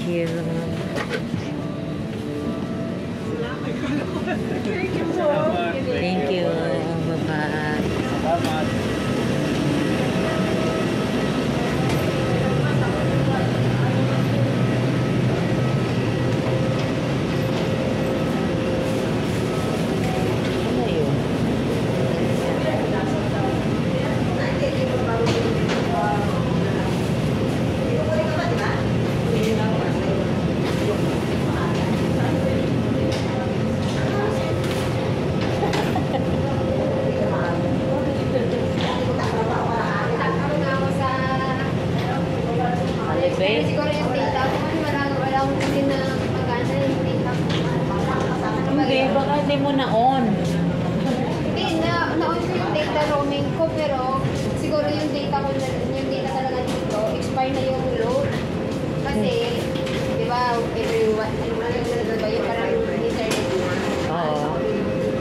you. Thank you. Bye-bye. Salamat. Ano yun? Siguro yung data ko, wala akong kasi na magana yung data ko. Hindi, baka hindi mo na-on. Hindi, na-on ko yung data roaming ko, pero siguro yung data ko, yung data talaga dito, expire na yung load. Kasi, di ba, everyone, yung parang internet na. Oo.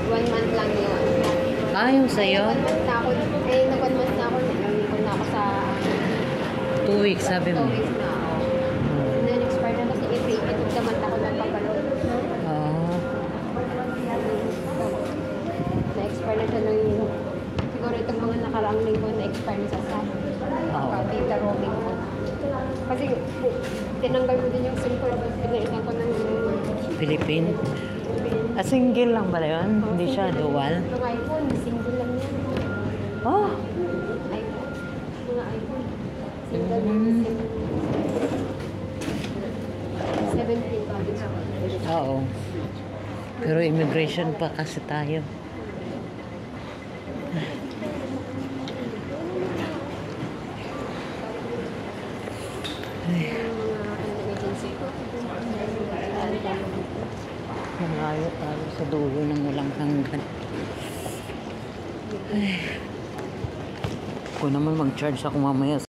1 month lang yun. Ah, yung sa'yo? Nag-1 month na ako, nag-ikot na ako sa 2 weeks, sabi 2 mo. weeks na ako. And then, expire na kasi every 8 naman ako nagpapaload. Oo. Na-expire na siya ng siguro itong mga nakaraang linggo na-expire na sa data roaming ko. Kasi tinanggal ko din yung SIM ko, pinaitan ko ng Philippine. Ah, single lang ba yun? Hindi siya dual? Yung iPhone, single lang yan. Oh! iPhone. Mga iPhone. Single lang yung SIM. 17 pa din siya. Oo. Pero immigration pa kasi tayo. Emergency ko. Malayo tayo sa dulo ng walang hanggan. Ay. Ako naman mag-charge ako mamaya.